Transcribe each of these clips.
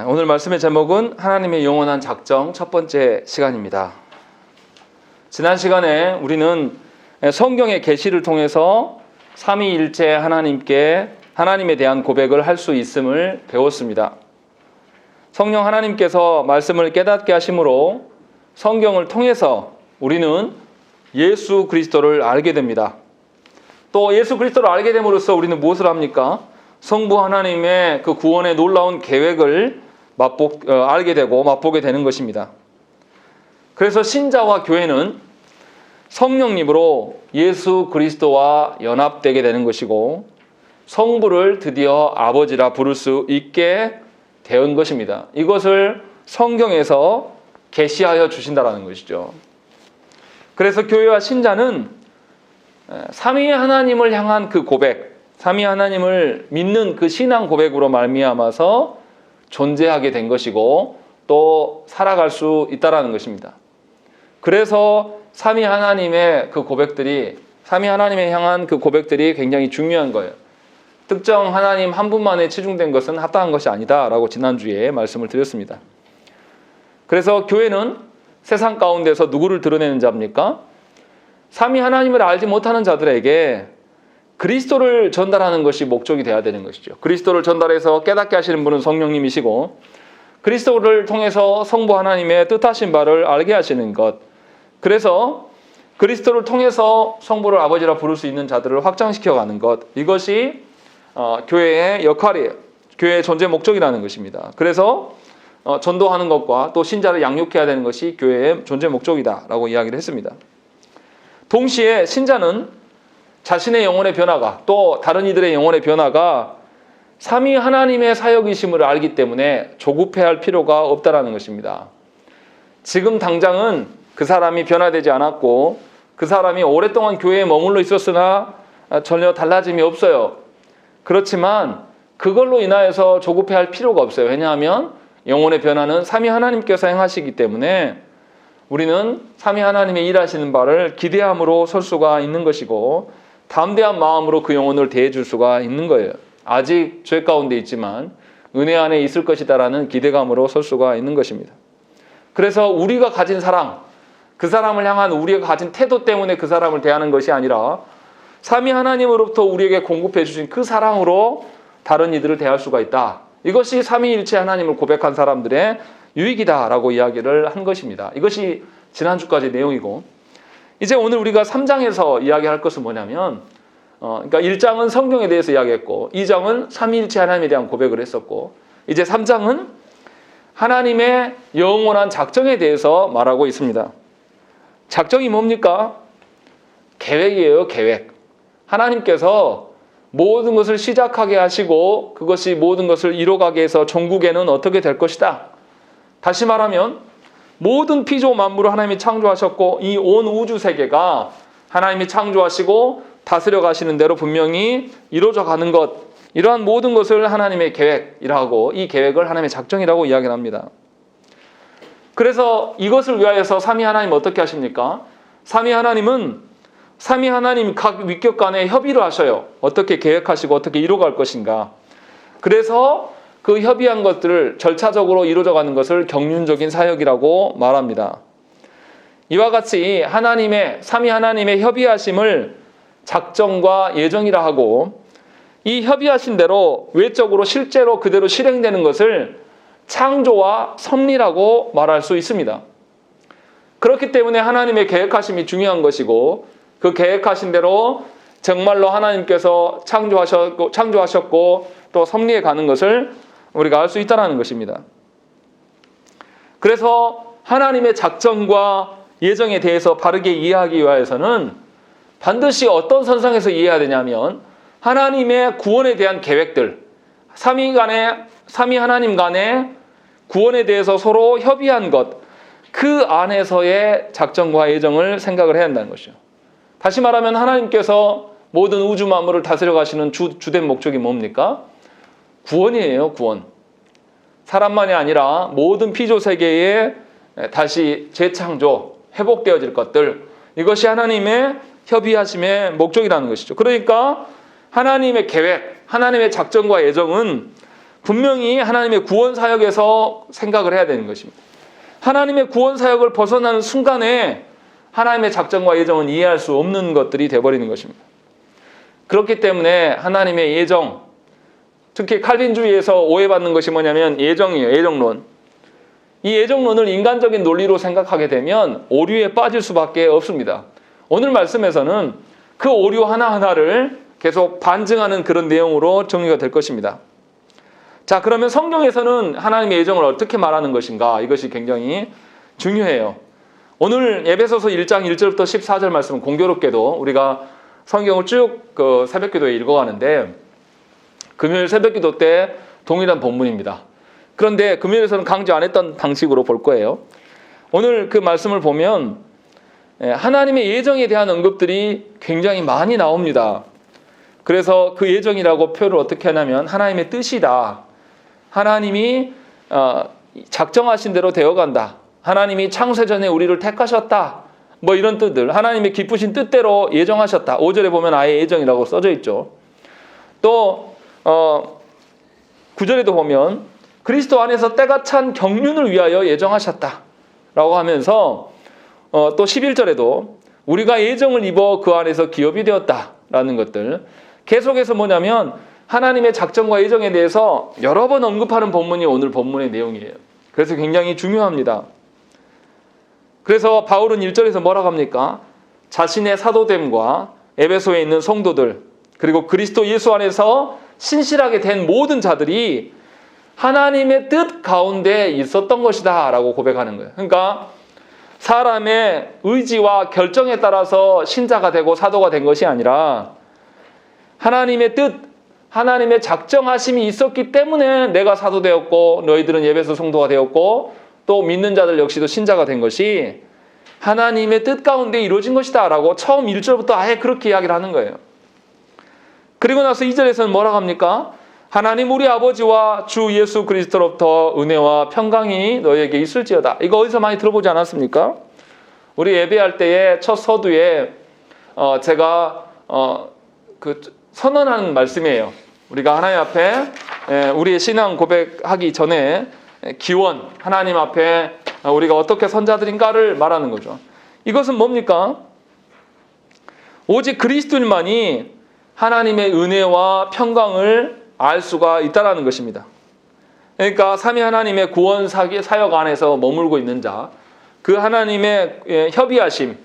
오늘 말씀의 제목은 하나님의 영원한 작정 첫 번째 시간입니다. 지난 시간에 우리는 성경의 계시를 통해서 삼위일체 하나님께 하나님에 대한 고백을 할 수 있음을 배웠습니다. 성령 하나님께서 말씀을 깨닫게 하심으로 성경을 통해서 우리는 예수 그리스도를 알게 됩니다. 또 예수 그리스도를 알게 됨으로써 우리는 무엇을 합니까? 성부 하나님의 그 구원의 놀라운 계획을 알게 되고 맛보게 되는 것입니다. 그래서 신자와 교회는 성령님으로 예수 그리스도와 연합되게 되는 것이고 성부를 드디어 아버지라 부를 수 있게 된 것입니다. 이것을 성경에서 계시하여 주신다라는 것이죠. 그래서 교회와 신자는 삼위 하나님을 향한 그 고백, 삼위 하나님을 믿는 그 신앙 고백으로 말미암아서 존재하게 된 것이고 또 살아갈 수 있다라는 것입니다. 그래서 삼위 하나님의 그 고백들이, 삼위 하나님에 향한 그 고백들이 굉장히 중요한 거예요. 특정 하나님 한 분만에 치중된 것은 합당한 것이 아니다라고 지난주에 말씀을 드렸습니다. 그래서 교회는 세상 가운데서 누구를 드러내는 자입니까? 삼위 하나님을 알지 못하는 자들에게 그리스도를 전달하는 것이 목적이 되어야 되는 것이죠. 그리스도를 전달해서 깨닫게 하시는 분은 성령님이시고 그리스도를 통해서 성부 하나님의 뜻하신 바를 알게 하시는 것. 그래서 그리스도를 통해서 성부를 아버지라 부를 수 있는 자들을 확장시켜가는 것. 이것이 교회의 역할이에요. 교회의 존재 목적이라는 것입니다. 그래서 전도하는 것과 또 신자를 양육해야 되는 것이 교회의 존재 목적이다라고 이야기를 했습니다. 동시에 신자는 자신의 영혼의 변화가 또 다른 이들의 영혼의 변화가 삼위 하나님의 사역이심을 알기 때문에 조급해할 필요가 없다라는 것입니다. 지금 당장은 그 사람이 변화되지 않았고 그 사람이 오랫동안 교회에 머물러 있었으나 전혀 달라짐이 없어요. 그렇지만 그걸로 인하여서 조급해할 필요가 없어요. 왜냐하면 영혼의 변화는 삼위 하나님께서 행하시기 때문에 우리는 삼위 하나님의 일하시는 바를 기대함으로 설 수가 있는 것이고 담대한 마음으로 그 영혼을 대해줄 수가 있는 거예요. 아직 죄 가운데 있지만 은혜 안에 있을 것이다라는 기대감으로 설 수가 있는 것입니다. 그래서 우리가 가진 사랑, 그 사람을 향한 우리가 가진 태도 때문에 그 사람을 대하는 것이 아니라 삼위 하나님으로부터 우리에게 공급해 주신 그 사랑으로 다른 이들을 대할 수가 있다. 이것이 삼위일체 하나님을 고백한 사람들의 유익이다라고 이야기를 한 것입니다. 이것이 지난주까지 내용이고 이제 오늘 우리가 3장에서 이야기할 것은 뭐냐면 그러니까 1장은 성경에 대해서 이야기했고 2장은 삼위일체 하나님에 대한 고백을 했었고 이제 3장은 하나님의 영원한 작정에 대해서 말하고 있습니다. 작정이 뭡니까? 계획이에요. 계획. 하나님께서 모든 것을 시작하게 하시고 그것이 모든 것을 이뤄가게 해서 종국에는 어떻게 될 것이다. 다시 말하면 모든 피조 만물을 하나님이 창조하셨고 이 온 우주 세계가 하나님이 창조하시고 다스려 가시는 대로 분명히 이루어져 가는 것, 이러한 모든 것을 하나님의 계획이라고, 이 계획을 하나님의 작정이라고 이야기를 합니다. 그래서 이것을 위하여서 삼위 하나님 어떻게 하십니까? 삼위 하나님은 삼위 하나님 각 위격 간에 협의를 하셔요. 어떻게 계획하시고 어떻게 이루어갈 것인가. 그래서 그 협의한 것들을 절차적으로 이루어져 가는 것을 경륜적인 사역이라고 말합니다. 이와 같이 삼위 하나님의 협의하심을 작정과 예정이라 하고 이 협의하신 대로 외적으로 실제로 그대로 실행되는 것을 창조와 섭리라고 말할 수 있습니다. 그렇기 때문에 하나님의 계획하심이 중요한 것이고 그 계획하신 대로 정말로 하나님께서 창조하셨고 또 섭리해 가는 것을 우리가 알 수 있다는 것입니다. 그래서 하나님의 작정과 예정에 대해서 바르게 이해하기 위해서는 반드시 어떤 선상에서 이해해야 되냐면 하나님의 구원에 대한 계획들, 삼위 하나님 간의 구원에 대해서 서로 협의한 것, 그 안에서의 작정과 예정을 생각을 해야 한다는 것이죠. 다시 말하면 하나님께서 모든 우주 만물을 다스려 가시는 주된 목적이 뭡니까? 구원이에요. 구원. 사람만이 아니라 모든 피조 세계에 다시 재창조, 회복되어질 것들, 이것이 하나님의 협의하심의 목적이라는 것이죠. 그러니까 하나님의 계획, 하나님의 작정과 예정은 분명히 하나님의 구원 사역에서 생각을 해야 되는 것입니다. 하나님의 구원 사역을 벗어나는 순간에 하나님의 작정과 예정은 이해할 수 없는 것들이 되어버리는 것입니다. 그렇기 때문에 하나님의 예정, 특히 칼빈주의에서 오해받는 것이 뭐냐면 예정이에요. 예정론. 이 예정론을 인간적인 논리로 생각하게 되면 오류에 빠질 수밖에 없습니다. 오늘 말씀에서는 그 오류 하나하나를 계속 반증하는 그런 내용으로 정리가 될 것입니다. 자, 그러면 성경에서는 하나님의 예정을 어떻게 말하는 것인가? 이것이 굉장히 중요해요. 오늘 에베소서 1장 1절부터 14절 말씀은 공교롭게도 우리가 성경을 쭉 새벽기도에 읽어가는데 금요일 새벽기도 때 동일한 본문입니다. 그런데 금요일에서는 강조 안 했던 방식으로 볼 거예요. 오늘 그 말씀을 보면 하나님의 예정에 대한 언급들이 굉장히 많이 나옵니다. 그래서 그 예정이라고 표현을 어떻게 하냐면 하나님의 뜻이다. 하나님이 작정하신 대로 되어간다. 하나님이 창세 전에 우리를 택하셨다. 뭐 이런 뜻들. 하나님의 기쁘신 뜻대로 예정하셨다. 5절에 보면 아예 예정이라고 써져 있죠. 또 9절에도 보면 그리스도 안에서 때가 찬 경륜을 위하여 예정하셨다. 라고 하면서 또 11절에도 우리가 예정을 입어 그 안에서 기업이 되었다. 라는 것들. 계속해서 뭐냐면 하나님의 작정과 예정에 대해서 여러 번 언급하는 본문이 오늘 본문의 내용이에요. 그래서 굉장히 중요합니다. 그래서 바울은 1절에서 뭐라고 합니까? 자신의 사도됨과 에베소에 있는 성도들 그리고 그리스도 예수 안에서 신실하게 된 모든 자들이 하나님의 뜻 가운데 있었던 것이다 라고 고백하는 거예요. 그러니까 사람의 의지와 결정에 따라서 신자가 되고 사도가 된 것이 아니라 하나님의 뜻, 하나님의 작정하심이 있었기 때문에 내가 사도 되었고 너희들은 에베소 성도가 되었고 또 믿는 자들 역시도 신자가 된 것이 하나님의 뜻 가운데 이루어진 것이다 라고 처음 1절부터 아예 그렇게 이야기를 하는 거예요. 그리고 나서 2절에서는 뭐라고 합니까? 하나님 우리 아버지와 주 예수 그리스도로부터 은혜와 평강이 너희에게 있을지어다. 이거 어디서 많이 들어보지 않았습니까? 우리 예배할 때에 첫 서두에 제가 선언하는 말씀이에요. 우리가 하나님 앞에 우리의 신앙 고백하기 전에 기원, 하나님 앞에 우리가 어떻게 선자들인가를 말하는 거죠. 이것은 뭡니까? 오직 그리스도인만이 하나님의 은혜와 평강을 알 수가 있다는 것입니다. 그러니까 삼위 하나님의 구원 사역 안에서 머물고 있는 자, 그 하나님의 협의하심,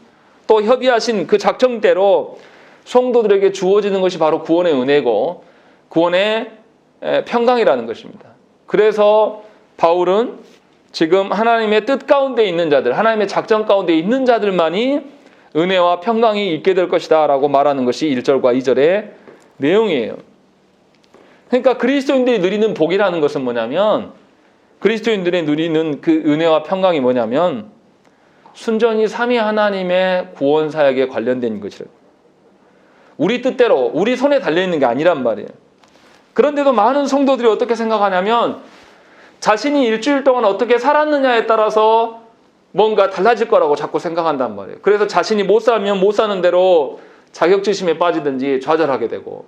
또 협의하신 그 작정대로 성도들에게 주어지는 것이 바로 구원의 은혜고 구원의 평강이라는 것입니다. 그래서 바울은 지금 하나님의 뜻 가운데 있는 자들, 하나님의 작정 가운데 있는 자들만이 은혜와 평강이 있게 될 것이다 라고 말하는 것이 1절과 2절의 내용이에요. 그러니까 그리스도인들이 누리는 복이라는 것은 뭐냐면 그리스도인들이 누리는 그 은혜와 평강이 뭐냐면 순전히 삼위 하나님의 구원 사역에 관련된 것이래요. 우리 뜻대로 우리 손에 달려있는 게 아니란 말이에요. 그런데도 많은 성도들이 어떻게 생각하냐면 자신이 일주일 동안 어떻게 살았느냐에 따라서 뭔가 달라질 거라고 자꾸 생각한단 말이에요. 그래서 자신이 못 살면 못 사는 대로 자격지심에 빠지든지 좌절하게 되고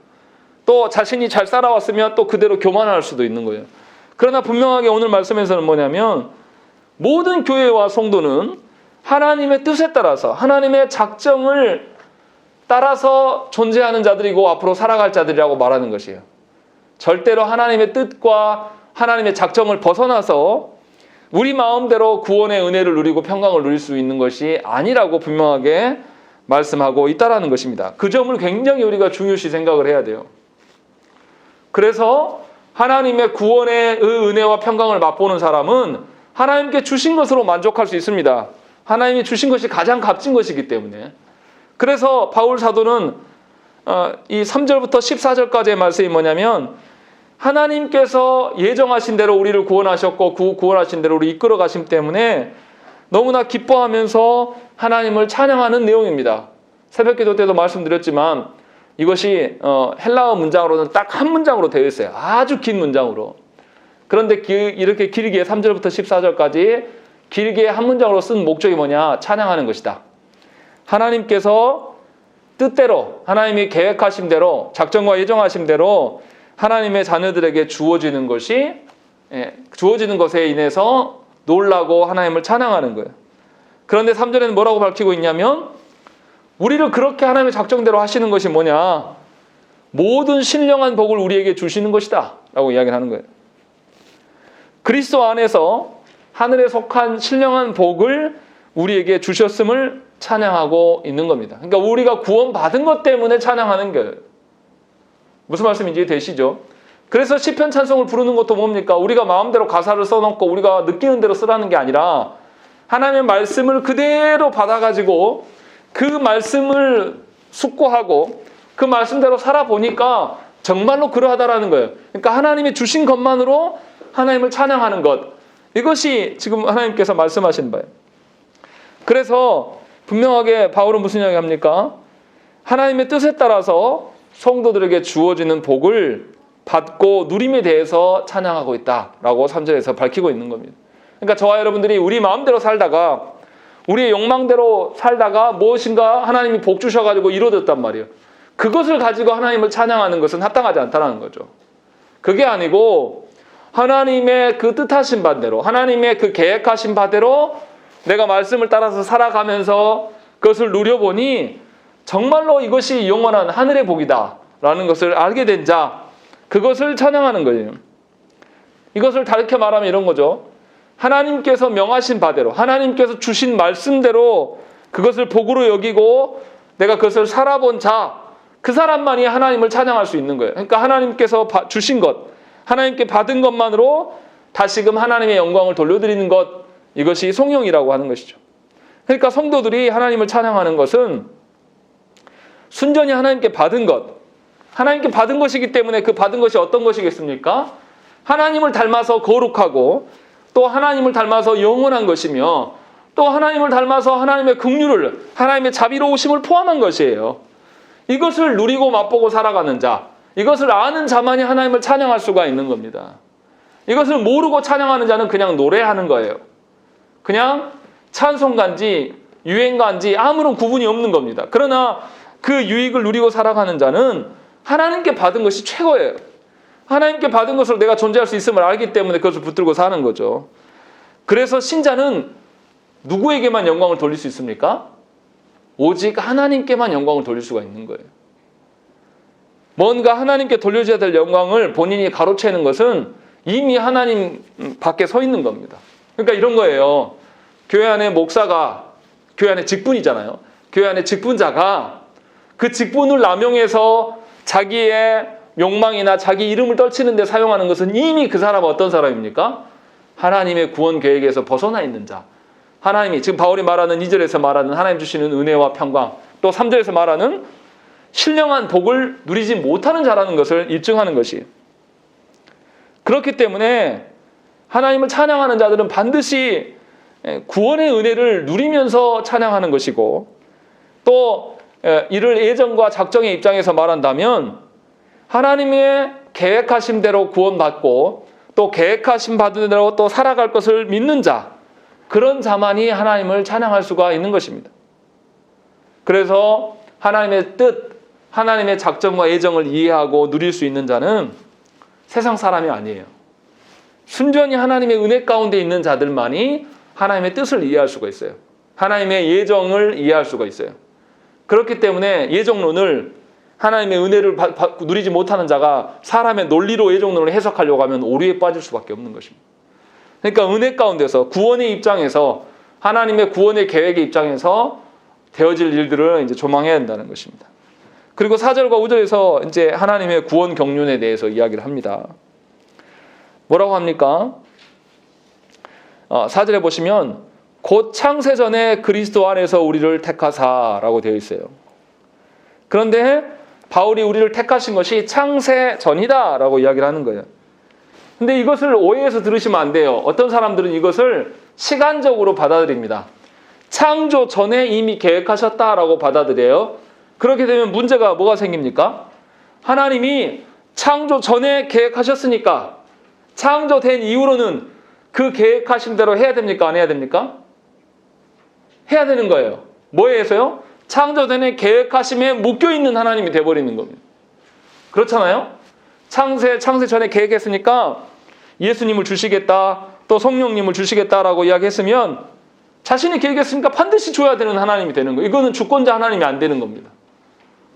또 자신이 잘 살아왔으면 또 그대로 교만할 수도 있는 거예요. 그러나 분명하게 오늘 말씀에서는 뭐냐면 모든 교회와 성도는 하나님의 뜻에 따라서 하나님의 작정을 따라서 존재하는 자들이고 앞으로 살아갈 자들이라고 말하는 것이에요. 절대로 하나님의 뜻과 하나님의 작정을 벗어나서 우리 마음대로 구원의 은혜를 누리고 평강을 누릴 수 있는 것이 아니라고 분명하게 말씀하고 있다는 것입니다. 그 점을 굉장히 우리가 중요시 생각을 해야 돼요. 그래서 하나님의 구원의 은혜와 평강을 맛보는 사람은 하나님께 주신 것으로 만족할 수 있습니다. 하나님이 주신 것이 가장 값진 것이기 때문에. 그래서 바울 사도는 이 3절부터 14절까지의 말씀이 뭐냐면 하나님께서 예정하신 대로 우리를 구원하셨고 구원하신 대로 우리 이끌어 가심 때문에 너무나 기뻐하면서 하나님을 찬양하는 내용입니다. 새벽기도 때도 말씀드렸지만 이것이 헬라어 문장으로는 딱 한 문장으로 되어 있어요. 아주 긴 문장으로. 그런데 이렇게 길게 3절부터 14절까지 길게 한 문장으로 쓴 목적이 뭐냐? 찬양하는 것이다. 하나님께서 뜻대로 하나님이 계획하신 대로 작정과 예정하신 대로 하나님의 자녀들에게 주어지는 것이 주어지는 것에 인해서 놀라고 하나님을 찬양하는 거예요. 그런데 3절에는 뭐라고 밝히고 있냐면 우리를 그렇게 하나님의 작정대로 하시는 것이 뭐냐? 모든 신령한 복을 우리에게 주시는 것이다 라고 이야기를 하는 거예요. 그리스도 안에서 하늘에 속한 신령한 복을 우리에게 주셨음을 찬양하고 있는 겁니다. 그러니까 우리가 구원받은 것 때문에 찬양하는 거예요. 무슨 말씀인지 되시죠? 그래서 시편 찬송을 부르는 것도 뭡니까? 우리가 마음대로 가사를 써놓고 우리가 느끼는 대로 쓰라는 게 아니라 하나님의 말씀을 그대로 받아가지고 그 말씀을 숙고하고 그 말씀대로 살아보니까 정말로 그러하다라는 거예요. 그러니까 하나님이 주신 것만으로 하나님을 찬양하는 것, 이것이 지금 하나님께서 말씀하신 바예요. 그래서 분명하게 바울은 무슨 이야기 합니까? 하나님의 뜻에 따라서 성도들에게 주어지는 복을 받고 누림에 대해서 찬양하고 있다라고 3절에서 밝히고 있는 겁니다. 그러니까 저와 여러분들이 우리 마음대로 살다가 우리의 욕망대로 살다가 무엇인가 하나님이 복 주셔가지고 이루어졌단 말이에요. 그것을 가지고 하나님을 찬양하는 것은 합당하지 않다는 거죠. 그게 아니고 하나님의 그 뜻하신 바대로, 하나님의 그 계획하신 바대로 내가 말씀을 따라서 살아가면서 그것을 누려보니 정말로 이것이 영원한 하늘의 복이다라는 것을 알게 된 자, 그것을 찬양하는 거예요. 이것을 다르게 말하면 이런 거죠. 하나님께서 명하신 바대로, 하나님께서 주신 말씀대로 그것을 복으로 여기고 내가 그것을 살아본 자, 그 사람만이 하나님을 찬양할 수 있는 거예요. 그러니까 하나님께서 주신 것, 하나님께 받은 것만으로 다시금 하나님의 영광을 돌려드리는 것, 이것이 성령이라고 하는 것이죠. 그러니까 성도들이 하나님을 찬양하는 것은 순전히 하나님께 받은 것, 하나님께 받은 것이기 때문에 그 받은 것이 어떤 것이겠습니까? 하나님을 닮아서 거룩하고 또 하나님을 닮아서 영원한 것이며 또 하나님을 닮아서 하나님의 긍휼을, 하나님의 자비로우심을 포함한 것이에요. 이것을 누리고 맛보고 살아가는 자, 이것을 아는 자만이 하나님을 찬양할 수가 있는 겁니다. 이것을 모르고 찬양하는 자는 그냥 노래하는 거예요. 그냥 찬송가인지 유행가인지 아무런 구분이 없는 겁니다. 그러나 그 유익을 누리고 살아가는 자는 하나님께 받은 것이 최고예요. 하나님께 받은 것을 내가 존재할 수 있음을 알기 때문에 그것을 붙들고 사는 거죠. 그래서 신자는 누구에게만 영광을 돌릴 수 있습니까? 오직 하나님께만 영광을 돌릴 수가 있는 거예요. 뭔가 하나님께 돌려줘야 될 영광을 본인이 가로채는 것은 이미 하나님 밖에 서 있는 겁니다. 그러니까 이런 거예요. 교회 안에 목사가, 교회 안에 직분이잖아요. 교회 안에 직분자가 그 직분을 남용해서 자기의 욕망이나 자기 이름을 떨치는 데 사용하는 것은 이미 그 사람은 어떤 사람입니까? 하나님의 구원 계획에서 벗어나 있는 자. 하나님이 지금 바울이 말하는 2절에서 말하는 하나님 주시는 은혜와 평강, 또 3절에서 말하는 신령한 복을 누리지 못하는 자라는 것을 입증하는 것이에요. 그렇기 때문에 하나님을 찬양하는 자들은 반드시 구원의 은혜를 누리면서 찬양하는 것이고, 또 이를 예정과 작정의 입장에서 말한다면 하나님의 계획하신 대로 구원받고 또 계획하신 바된 대로 또 살아갈 것을 믿는 자, 그런 자만이 하나님을 찬양할 수가 있는 것입니다. 그래서 하나님의 뜻, 하나님의 작정과 예정을 이해하고 누릴 수 있는 자는 세상 사람이 아니에요. 순전히 하나님의 은혜 가운데 있는 자들만이 하나님의 뜻을 이해할 수가 있어요. 하나님의 예정을 이해할 수가 있어요. 그렇기 때문에 예정론을, 하나님의 은혜를 누리지 못하는 자가 사람의 논리로 예정론을 해석하려고 하면 오류에 빠질 수밖에 없는 것입니다. 그러니까 은혜 가운데서, 구원의 입장에서, 하나님의 구원의 계획의 입장에서 되어질 일들을 이제 조망해야 된다는 것입니다. 그리고 4절과 5절에서 이제 하나님의 구원 경륜에 대해서 이야기를 합니다. 뭐라고 합니까? 4절에 보시면 곧 창세전에 그리스도 안에서 우리를 택하사라고 되어 있어요. 그런데 바울이 우리를 택하신 것이 창세전이다 라고 이야기를 하는 거예요. 근데 이것을 오해해서 들으시면 안 돼요. 어떤 사람들은 이것을 시간적으로 받아들입니다. 창조 전에 이미 계획하셨다라고 받아들여요. 그렇게 되면 문제가 뭐가 생깁니까? 하나님이 창조 전에 계획하셨으니까 창조된 이후로는 그 계획하신 대로 해야 됩니까? 안 해야 됩니까? 해야 되는 거예요. 뭐에 의해서요? 창조 전에 계획하심에 묶여있는 하나님이 돼버리는 겁니다. 그렇잖아요? 창세 전에 계획했으니까 예수님을 주시겠다, 또 성령님을 주시겠다라고 이야기했으면 자신이 계획했으니까 반드시 줘야 되는 하나님이 되는 거예요. 이거는 주권자 하나님이 안 되는 겁니다.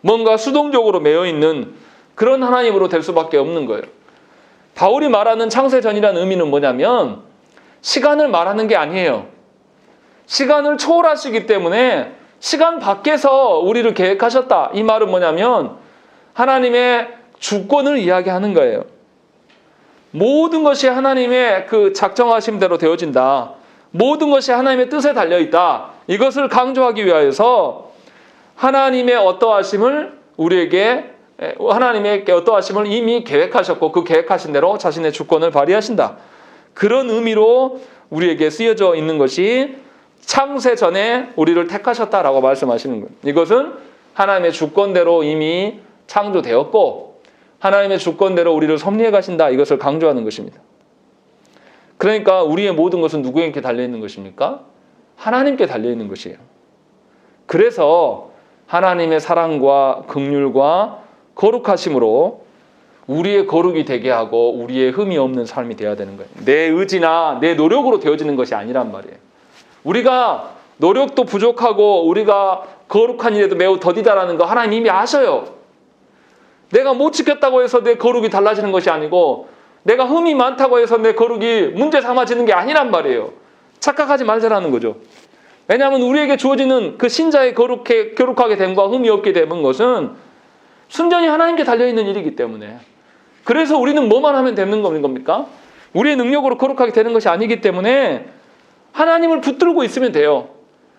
뭔가 수동적으로 매여 있는 그런 하나님으로 될 수밖에 없는 거예요. 바울이 말하는 창세전이라는 의미는 뭐냐면 시간을 말하는 게 아니에요. 시간을 초월하시기 때문에 시간 밖에서 우리를 계획하셨다. 이 말은 뭐냐면 하나님의 주권을 이야기하는 거예요. 모든 것이 하나님의 그 작정하심대로 되어진다. 모든 것이 하나님의 뜻에 달려있다. 이것을 강조하기 위하여서 하나님의 어떠하심을 우리에게 하나님의 어떠하심을 이미 계획하셨고 그 계획하신 대로 자신의 주권을 발휘하신다. 그런 의미로 우리에게 쓰여져 있는 것이 창세 전에 우리를 택하셨다라고 말씀하시는 거예요. 이것은 하나님의 주권대로 이미 창조되었고 하나님의 주권대로 우리를 섭리해 가신다. 이것을 강조하는 것입니다. 그러니까 우리의 모든 것은 누구에게 달려있는 것입니까? 하나님께 달려있는 것이에요. 그래서 하나님의 사랑과 긍휼과 거룩하심으로 우리의 거룩이 되게 하고 우리의 흠이 없는 삶이 되어야 되는 거예요. 내 의지나 내 노력으로 되어지는 것이 아니란 말이에요. 우리가 노력도 부족하고 우리가 거룩한 일에도 매우 더디다라는 거 하나님 이미 아셔요. 내가 못 지켰다고 해서 내 거룩이 달라지는 것이 아니고 내가 흠이 많다고 해서 내 거룩이 문제 삼아지는 게 아니란 말이에요. 착각하지 말자라는 거죠. 왜냐하면 우리에게 주어지는 그 신자의 거룩하게 됨과 흠이 없게 되는 것은 순전히 하나님께 달려있는 일이기 때문에 그래서 우리는 뭐만 하면 되는 겁니까? 우리의 능력으로 거룩하게 되는 것이 아니기 때문에 하나님을 붙들고 있으면 돼요.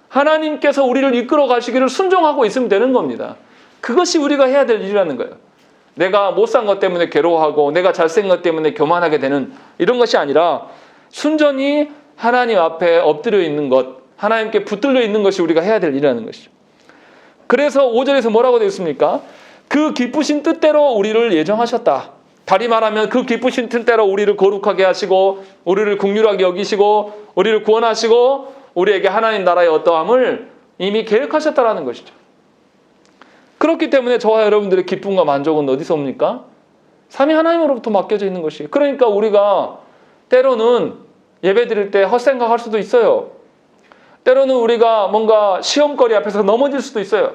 하나님께서 우리를 이끌어 가시기를 순종하고 있으면 되는 겁니다. 그것이 우리가 해야 될 일이라는 거예요. 내가 못 산 것 때문에 괴로워하고 내가 잘생긴 것 때문에 교만하게 되는 이런 것이 아니라 순전히 하나님 앞에 엎드려 있는 것, 하나님께 붙들려 있는 것이 우리가 해야 될 일이라는 것이죠. 그래서 5절에서 뭐라고 되어 있습니까? 그 기쁘신 뜻대로 우리를 예정하셨다. 다리 말하면 그 기쁘신 뜻대로 우리를 거룩하게 하시고 우리를 긍휼하게 여기시고 우리를 구원하시고 우리에게 하나님 나라의 어떠함을 이미 계획하셨다라는 것이죠. 그렇기 때문에 저와 여러분들의 기쁨과 만족은 어디서 옵니까? 삼위 하나님으로부터 맡겨져 있는 것이에요. 그러니까 우리가 때로는 예배 드릴 때 헛생각할 수도 있어요. 때로는 우리가 뭔가 시험거리 앞에서 넘어질 수도 있어요.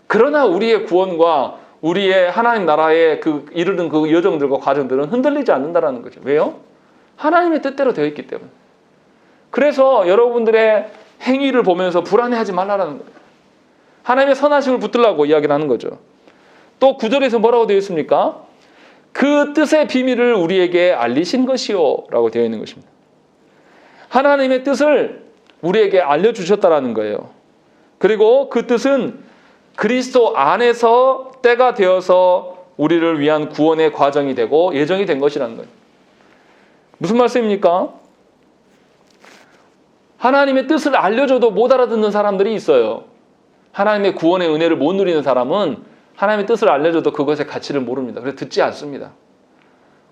그러나 우리의 구원과 우리의 하나님 나라에 그 이르는 그 여정들과 과정들은 흔들리지 않는다라는 거죠. 왜요? 하나님의 뜻대로 되어 있기 때문에. 그래서 여러분들의 행위를 보면서 불안해하지 말라라는 거예요. 하나님의 선하심을 붙들라고 이야기를 하는 거죠. 또 9절에서 뭐라고 되어 있습니까? 그 뜻의 비밀을 우리에게 알리신 것이요 라고 되어 있는 것입니다. 하나님의 뜻을 우리에게 알려주셨다라는 거예요. 그리고 그 뜻은 그리스도 안에서 때가 되어서 우리를 위한 구원의 과정이 되고 예정이 된 것이라는 거예요. 무슨 말씀입니까? 하나님의 뜻을 알려줘도 못 알아듣는 사람들이 있어요. 하나님의 구원의 은혜를 못 누리는 사람은 하나님의 뜻을 알려줘도 그것의 가치를 모릅니다. 그래서 듣지 않습니다.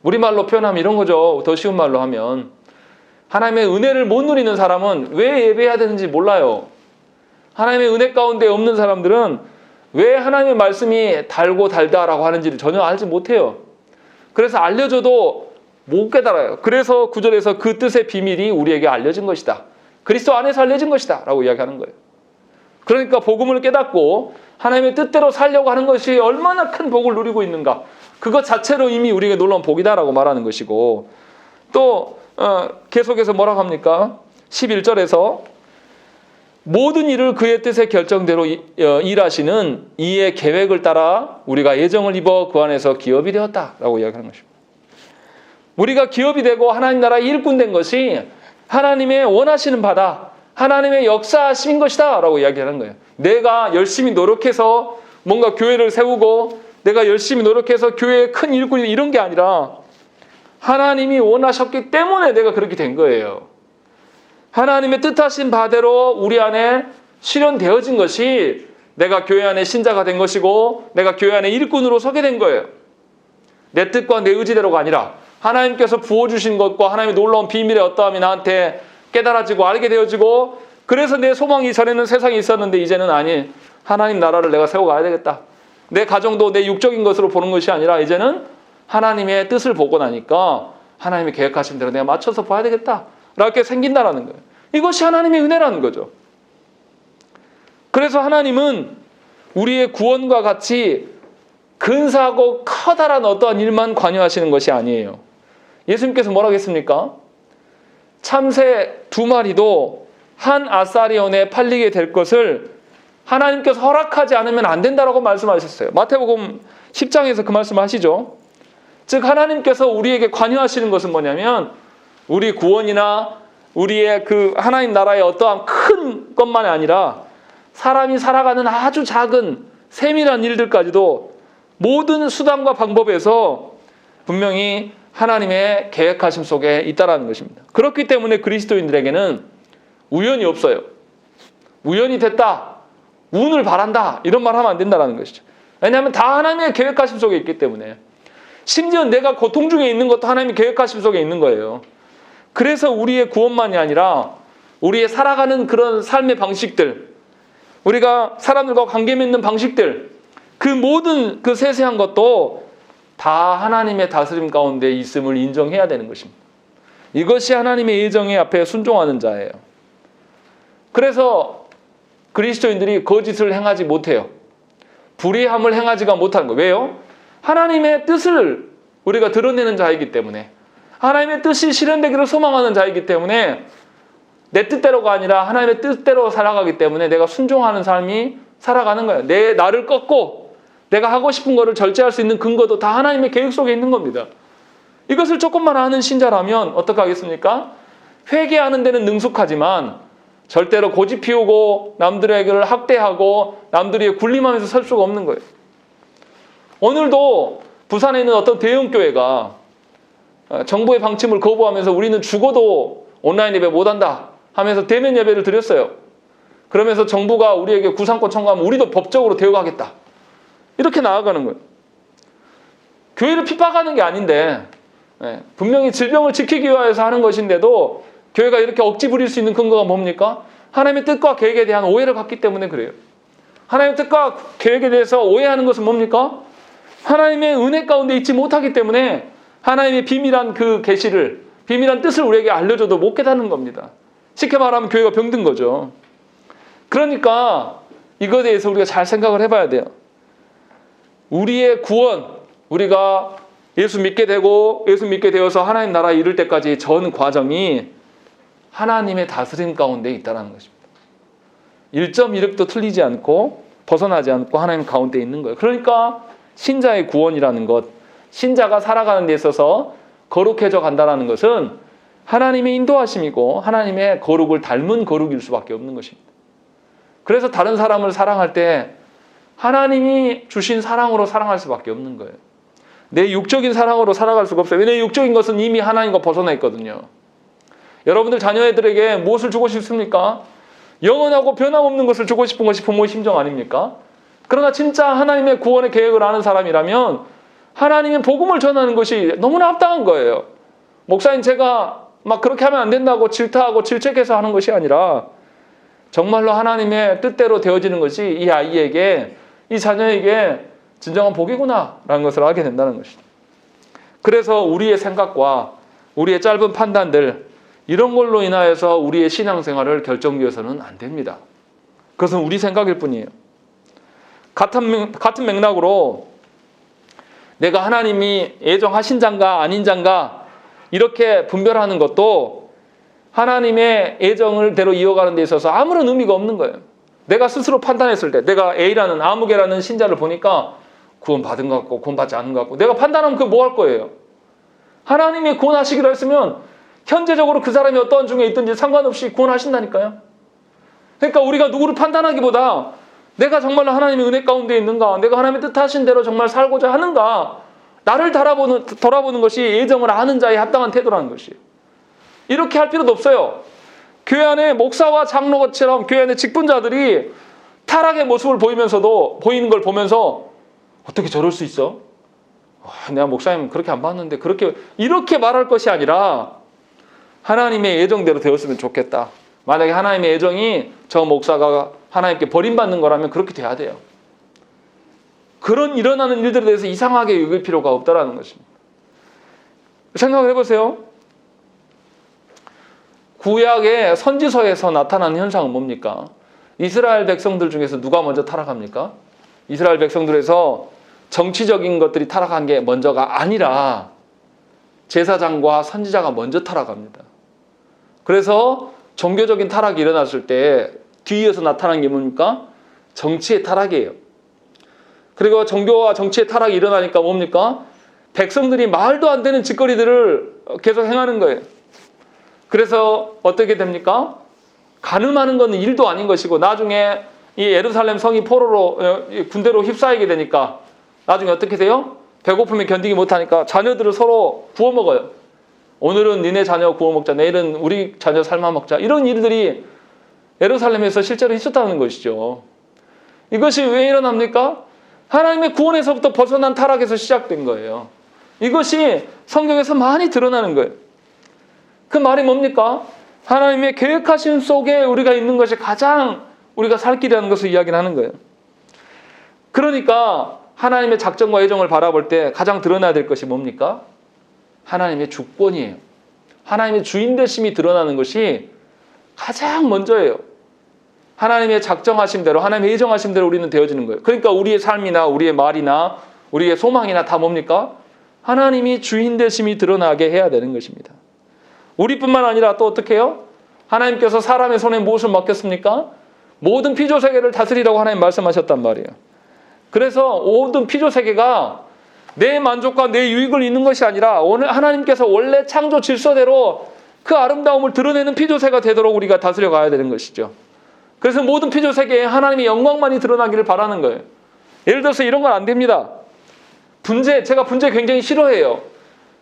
우리말로 표현하면 이런 거죠. 더 쉬운 말로 하면 하나님의 은혜를 못 누리는 사람은 왜 예배해야 되는지 몰라요. 하나님의 은혜 가운데 없는 사람들은 왜 하나님의 말씀이 달고 달다라고 하는지를 전혀 알지 못해요. 그래서 알려줘도 못 깨달아요. 그래서 9절에서 그 뜻의 비밀이 우리에게 알려진 것이다. 그리스도 안에서 알려진 것이다 라고 이야기하는 거예요. 그러니까 복음을 깨닫고 하나님의 뜻대로 살려고 하는 것이 얼마나 큰 복을 누리고 있는가. 그것 자체로 이미 우리에게 놀라운 복이다라고 말하는 것이고 또 계속해서 뭐라고 합니까? 11절에서 모든 일을 그의 뜻의 결정대로 일하시는 이의 계획을 따라 우리가 예정을 입어 그 안에서 기업이 되었다라고 이야기하는 것입니다. 우리가 기업이 되고 하나님 나라의 일꾼 된 것이 하나님의 원하시는 바다, 하나님의 역사하신 것이다 라고 이야기하는 거예요. 내가 열심히 노력해서 뭔가 교회를 세우고 내가 열심히 노력해서 교회의 큰 일꾼이 이런 게 아니라 하나님이 원하셨기 때문에 내가 그렇게 된 거예요. 하나님의 뜻하신 바대로 우리 안에 실현되어진 것이 내가 교회 안에 신자가 된 것이고 내가 교회 안에 일꾼으로 서게 된 거예요. 내 뜻과 내 의지대로가 아니라 하나님께서 부어주신 것과 하나님의 놀라운 비밀의 어떠함이 나한테 깨달아지고 알게 되어지고 그래서 내 소망이 전에는 세상에 있었는데 이제는 아니 하나님 나라를 내가 세워가야 되겠다. 내 가정도 내 육적인 것으로 보는 것이 아니라 이제는 하나님의 뜻을 보고 나니까 하나님의 계획하신 대로 내가 맞춰서 봐야 되겠다 이렇게 생긴다라는 거예요. 이것이 하나님의 은혜라는 거죠. 그래서 하나님은 우리의 구원과 같이 근사하고 커다란 어떠한 일만 관여하시는 것이 아니에요. 예수님께서 뭐라고 했습니까? 참새 2마리도 한 아사리온에 팔리게 될 것을 하나님께서 허락하지 않으면 안 된다라고 말씀하셨어요. 마태복음 10장에서 그 말씀을 하시죠. 즉 하나님께서 우리에게 관여하시는 것은 뭐냐면 우리 구원이나 우리의 그 하나님 나라의 어떠한 큰 것만이 아니라 사람이 살아가는 아주 작은 세밀한 일들까지도 모든 수단과 방법에서 분명히 하나님의 계획하심 속에 있다라는 것입니다. 그렇기 때문에 그리스도인들에게는 우연이 없어요. 우연이 됐다, 운을 바란다 이런 말 하면 안 된다는 것이죠. 왜냐하면 다 하나님의 계획하심 속에 있기 때문에. 심지어 내가 고통 중에 있는 것도 하나님의 계획하심 속에 있는 거예요. 그래서 우리의 구원만이 아니라 우리의 살아가는 그런 삶의 방식들, 우리가 사람들과 관계 맺는 방식들, 그 모든 그 세세한 것도 다 하나님의 다스림 가운데 있음을 인정해야 되는 것입니다. 이것이 하나님의 예정의 앞에 순종하는 자예요. 그래서 그리스도인들이 거짓을 행하지 못해요. 불의함을 행하지가 못하는 거예요. 왜요? 하나님의 뜻을 우리가 드러내는 자이기 때문에, 하나님의 뜻이 실현되기를 소망하는 자이기 때문에 내 뜻대로가 아니라 하나님의 뜻대로 살아가기 때문에 내가 순종하는 삶이 살아가는 거예요. 나를 꺾고 내가 하고 싶은 거를 절제할 수 있는 근거도 다 하나님의 계획 속에 있는 겁니다. 이것을 조금만 아는 신자라면 어떻게 하겠습니까? 회개하는 데는 능숙하지만 절대로 고집 피우고 남들에게를 학대하고 남들에게 군림하면서 살 수가 없는 거예요. 오늘도 부산에 있는 어떤 대형교회가 정부의 방침을 거부하면서 우리는 죽어도 온라인 예배 못한다 하면서 대면 예배를 드렸어요. 그러면서 정부가 우리에게 구상권 청구하면 우리도 법적으로 대응하겠다 이렇게 나아가는 거예요. 교회를 핍박하는 게 아닌데 분명히 질병을 지키기 위해서 하는 것인데도 교회가 이렇게 억지 부릴 수 있는 근거가 뭡니까? 하나님의 뜻과 계획에 대한 오해를 갖기 때문에 그래요. 하나님의 뜻과 계획에 대해서 오해하는 것은 뭡니까? 하나님의 은혜 가운데 있지 못하기 때문에 하나님의 비밀한 그 계시를, 비밀한 뜻을 우리에게 알려줘도 못 깨닫는 겁니다. 쉽게 말하면 교회가 병든 거죠. 그러니까 이거에 대해서 우리가 잘 생각을 해봐야 돼요. 우리의 구원, 우리가 예수 믿게 되고 예수 믿게 되어서 하나님 나라에 이를 때까지 전 과정이 하나님의 다스림 가운데 있다는 것입니다. 1.1획도 틀리지 않고 벗어나지 않고 하나님 가운데 있는 거예요. 그러니까 신자의 구원이라는 것, 신자가 살아가는 데 있어서 거룩해져 간다는 것은 하나님의 인도하심이고 하나님의 거룩을 닮은 거룩일 수밖에 없는 것입니다. 그래서 다른 사람을 사랑할 때 하나님이 주신 사랑으로 사랑할 수밖에 없는 거예요. 내 육적인 사랑으로 살아갈 수가 없어요. 왜냐하면 육적인 것은 이미 하나님과 벗어나 있거든요. 여러분들 자녀들에게 무엇을 주고 싶습니까? 영원하고 변함없는 것을 주고 싶은 것이 부모의 심정 아닙니까? 그러나 진짜 하나님의 구원의 계획을 아는 사람이라면 하나님의 복음을 전하는 것이 너무나 합당한 거예요. 목사님 제가 막 그렇게 하면 안 된다고 질타하고 질책해서 하는 것이 아니라 정말로 하나님의 뜻대로 되어지는 것이 이 아이에게, 이 자녀에게 진정한 복이구나 라는 것을 알게 된다는 것이죠. 그래서 우리의 생각과 우리의 짧은 판단들, 이런 걸로 인하여서 우리의 신앙생활을 결정지어서는 안 됩니다. 그것은 우리 생각일 뿐이에요. 같은 맥락으로 내가 하나님이 예정하신 자인가 아닌 자인가 이렇게 분별하는 것도 하나님의 예정을 대로 이어가는 데 있어서 아무런 의미가 없는 거예요. 내가 스스로 판단했을 때 내가 A라는 아무개라는 신자를 보니까 구원받은 것 같고 구원받지 않은 것 같고 내가 판단하면 그거 뭐 할 거예요? 하나님이 구원하시기로 했으면 현재적으로 그 사람이 어떠한 중에 있든지 상관없이 구원하신다니까요. 그러니까 우리가 누구를 판단하기보다 내가 정말로 하나님의 은혜 가운데 있는가, 내가 하나님의 뜻하신 대로 정말 살고자 하는가, 나를 돌아보는 것이 예정을 아는 자의 합당한 태도라는 것이에요. 이렇게 할 필요도 없어요. 교회 안에 목사와 장로처럼 교회 안에 직분자들이 타락의 모습을 보이는 걸 보면서 어떻게 저럴 수 있어? 내가 목사님 그렇게 안 봤는데 이렇게 말할 것이 아니라 하나님의 예정대로 되었으면 좋겠다. 만약에 하나님의 예정이 저 목사가 하나님께 버림받는 거라면 그렇게 돼야 돼요. 그런 일어나는 일들에 대해서 이상하게 여길 필요가 없다라는 것입니다. 생각을 해보세요. 구약의 선지서에서 나타나는 현상은 뭡니까? 이스라엘 백성들 중에서 누가 먼저 타락합니까? 이스라엘 백성들에서 정치적인 것들이 타락한 게 먼저가 아니라 제사장과 선지자가 먼저 타락합니다. 그래서 종교적인 타락이 일어났을 때 뒤에서 나타난 게 뭡니까? 정치의 타락이에요. 그리고 종교와 정치의 타락이 일어나니까 뭡니까? 백성들이 말도 안 되는 짓거리들을 계속 행하는 거예요. 그래서 어떻게 됩니까? 가늠하는 것은 일도 아닌 것이고 나중에 이 예루살렘 성이 포로로 군대로 휩싸이게 되니까 나중에 어떻게 돼요? 배고픔에 견디지 못하니까 자녀들을 서로 구워 먹어요. 오늘은 니네 자녀 구워 먹자, 내일은 우리 자녀 삶아 먹자. 이런 일들이 예루살렘에서 실제로 있었다는 것이죠. 이것이 왜 일어납니까? 하나님의 구원에서부터 벗어난 타락에서 시작된 거예요. 이것이 성경에서 많이 드러나는 거예요. 그 말이 뭡니까? 하나님의 계획하심 속에 우리가 있는 것이 가장 우리가 살 길이라는 것을 이야기를 하는 거예요. 그러니까 하나님의 작정과 예정을 바라볼 때 가장 드러나야 될 것이 뭡니까? 하나님의 주권이에요. 하나님의 주인되심이 드러나는 것이 가장 먼저예요. 하나님의 작정하신 대로, 하나님의 예정하신 대로 우리는 되어지는 거예요. 그러니까 우리의 삶이나 우리의 말이나 우리의 소망이나 다 뭡니까? 하나님이 주인되심이 드러나게 해야 되는 것입니다. 우리뿐만 아니라 또 어떻게 해요? 하나님께서 사람의 손에 무엇을 맡겼습니까? 모든 피조세계를 다스리라고 하나님 말씀하셨단 말이에요. 그래서 모든 피조세계가 내 만족과 내 유익을 잇는 것이 아니라 오늘 하나님께서 원래 창조 질서대로 그 아름다움을 드러내는 피조세가 되도록 우리가 다스려 가야 되는 것이죠. 그래서 모든 피조세계에 하나님의 영광만이 드러나기를 바라는 거예요. 예를 들어서 이런 건 안 됩니다. 제가 분재 굉장히 싫어해요.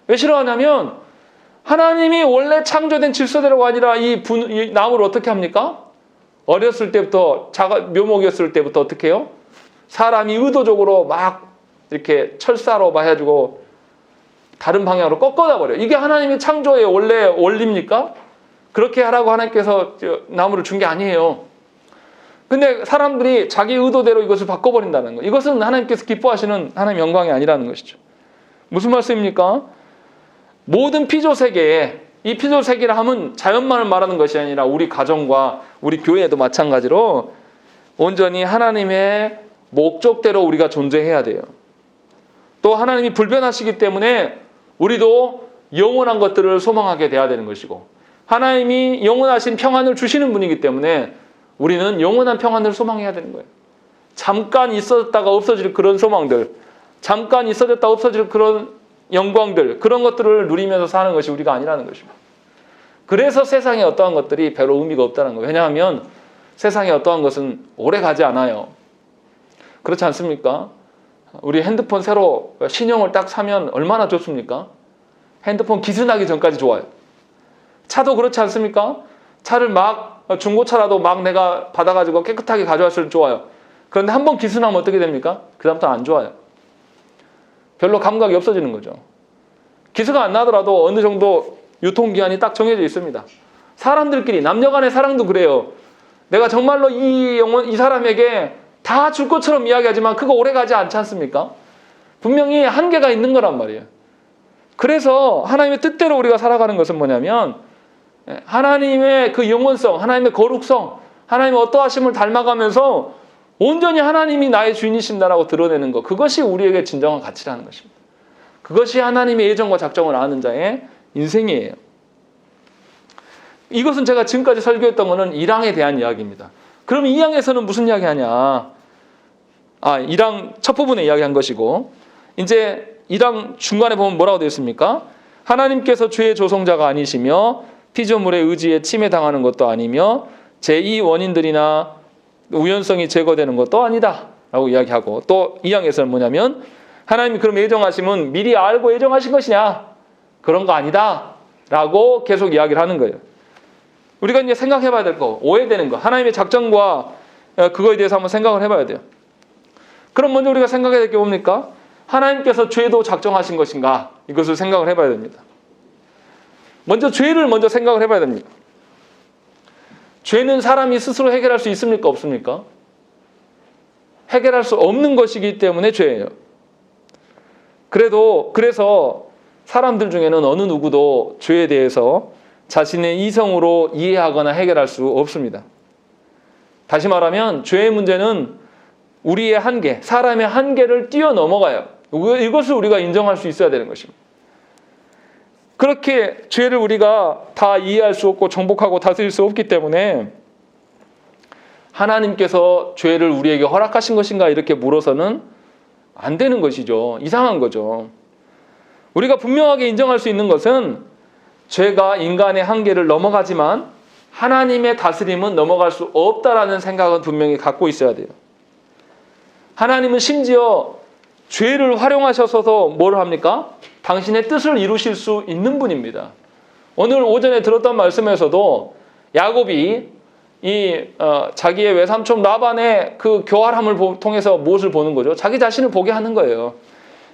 왜 싫어하냐면 하나님이 원래 창조된 질서대로가 아니라 이 나무를 어떻게 합니까? 어렸을 때부터 묘목이었을 때부터 어떻게 해요? 사람이 의도적으로 막 이렇게 철사로 해가지고 다른 방향으로 꺾어다 버려요. 이게 하나님의 창조의 원래 원리입니까? 그렇게 하라고 하나님께서 나무를 준 게 아니에요. 근데 사람들이 자기 의도대로 이것을 바꿔버린다는 거. 이것은 하나님께서 기뻐하시는 하나님의 영광이 아니라는 것이죠. 무슨 말씀입니까? 모든 피조세계에, 이 피조세계라 하면 자연만을 말하는 것이 아니라 우리 가정과 우리 교회도 마찬가지로 온전히 하나님의 목적대로 우리가 존재해야 돼요. 또 하나님이 불변하시기 때문에 우리도 영원한 것들을 소망하게 돼야 되는 것이고, 하나님이 영원하신 평안을 주시는 분이기 때문에 우리는 영원한 평안을 소망해야 되는 거예요. 잠깐 있었다가 없어질 그런 소망들, 잠깐 있어졌다 없어질 그런 영광들, 그런 것들을 누리면서 사는 것이 우리가 아니라는 것입니다. 그래서 세상에 어떠한 것들이 별로 의미가 없다는 거예요. 왜냐하면 세상에 어떠한 것은 오래 가지 않아요. 그렇지 않습니까? 우리 핸드폰 새로 신형을 딱 사면 얼마나 좋습니까? 핸드폰 기스나기 전까지 좋아요. 차도 그렇지 않습니까? 차를 중고차라도 내가 받아가지고 깨끗하게 가져왔을 때 좋아요. 그런데 한번 기스나면 어떻게 됩니까? 그 다음부터 안 좋아요. 별로 감각이 없어지는 거죠. 기스가 안 나더라도 어느 정도 유통기한이 딱 정해져 있습니다. 사람들끼리, 남녀간의 사랑도 그래요. 내가 정말로 이 사람에게 다 줄 것처럼 이야기하지만 그거 오래 가지 않지 않습니까? 분명히 한계가 있는 거란 말이에요. 그래서 하나님의 뜻대로 우리가 살아가는 것은 뭐냐면 하나님의 그 영원성, 하나님의 거룩성, 하나님의 어떠하심을 닮아가면서 온전히 하나님이 나의 주인이신다라고 드러내는 것, 그것이 우리에게 진정한 가치라는 것입니다. 그것이 하나님의 예정과 작정을 아는 자의 인생이에요. 이것은 제가 지금까지 설교했던 것은 1항에 대한 이야기입니다. 그럼 2항에서는 무슨 이야기 하냐? 1항 첫 부분에 이야기한 것이고, 이제 1항 중간에 보면 뭐라고 되어 있습니까? 하나님께서 죄의 조성자가 아니시며 피조물의 의지에 침해당하는 것도 아니며 제2 원인들이나 우연성이 제거되는 것도 아니다 라고 이야기하고, 또 2항에서는 뭐냐면 하나님이 그럼 예정하심은 미리 알고 예정하신 것이냐? 그런 거 아니다 라고 계속 이야기를 하는 거예요. 우리가 이제 생각해 봐야 될 거, 오해되는 거, 하나님의 작정과 그거에 대해서 한번 생각을 해봐야 돼요. 그럼 먼저 우리가 생각해야 될 게 뭡니까? 하나님께서 죄도 작정하신 것인가? 이것을 생각을 해봐야 됩니다. 먼저 죄를 먼저 생각을 해봐야 됩니다. 죄는 사람이 스스로 해결할 수 있습니까? 없습니까? 해결할 수 없는 것이기 때문에 죄예요. 그래서 사람들 중에는 어느 누구도 죄에 대해서 자신의 이성으로 이해하거나 해결할 수 없습니다. 다시 말하면 죄의 문제는 우리의 한계, 사람의 한계를 뛰어넘어가요. 이것을 우리가 인정할 수 있어야 되는 것입니다. 그렇게 죄를 우리가 다 이해할 수 없고 정복하고 다스릴 수 없기 때문에 하나님께서 죄를 우리에게 허락하신 것인가 이렇게 물어서는 안 되는 것이죠. 이상한 거죠. 우리가 분명하게 인정할 수 있는 것은 죄가 인간의 한계를 넘어가지만 하나님의 다스림은 넘어갈 수 없다라는 생각은 분명히 갖고 있어야 돼요. 하나님은 심지어 죄를 활용하셔서 뭘 합니까? 당신의 뜻을 이루실 수 있는 분입니다. 오늘 오전에 들었던 말씀에서도 야곱이 자기의 외삼촌 라반의 그 교활함을 통해서 무엇을 보는 거죠? 자기 자신을 보게 하는 거예요.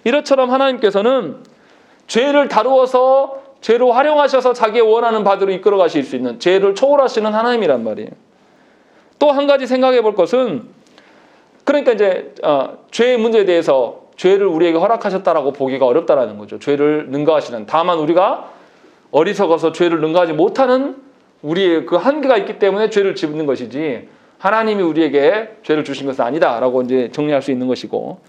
이것처럼 하나님께서는 죄를 다루어서 죄를 활용하셔서 자기의 원하는 바대로 이끌어 가실 수 있는, 죄를 초월하시는 하나님이란 말이에요. 또 한 가지 생각해 볼 것은, 그러니까 이제 죄의 문제에 대해서 죄를 우리에게 허락하셨다라고 보기가 어렵다라는 거죠. 죄를 능가하시는. 다만 우리가 어리석어서 죄를 능가하지 못하는 우리의 그 한계가 있기 때문에 죄를 짓는 것이지, 하나님이 우리에게 죄를 주신 것은 아니다라고 이제 정리할 수 있는 것이고,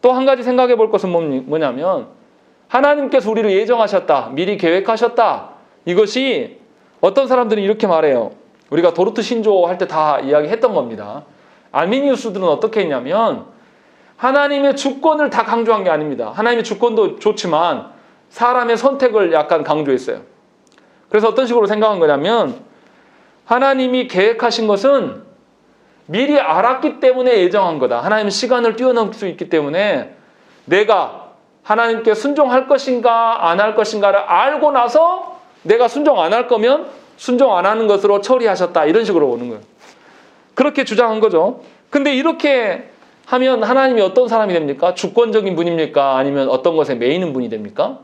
또 한 가지 생각해 볼 것은 뭐냐면, 하나님께서 우리를 예정하셨다, 미리 계획하셨다. 이것이 어떤 사람들은 이렇게 말해요. 우리가 도르트 신조 할 때 다 이야기했던 겁니다. 알미니우스들은 어떻게 했냐면, 하나님의 주권을 다 강조한 게 아닙니다. 하나님의 주권도 좋지만 사람의 선택을 약간 강조했어요. 그래서 어떤 식으로 생각한 거냐면, 하나님이 계획하신 것은 미리 알았기 때문에 예정한 거다. 하나님은 시간을 뛰어넘을 수 있기 때문에 내가 하나님께 순종할 것인가 안 할 것인가를 알고 나서 내가 순종 안 할 거면 순종 안 하는 것으로 처리하셨다. 이런 식으로 오는 거예요. 그렇게 주장한 거죠. 근데 이렇게 하면 하나님이 어떤 사람이 됩니까? 주권적인 분입니까? 아니면 어떤 것에 매이는 분이 됩니까?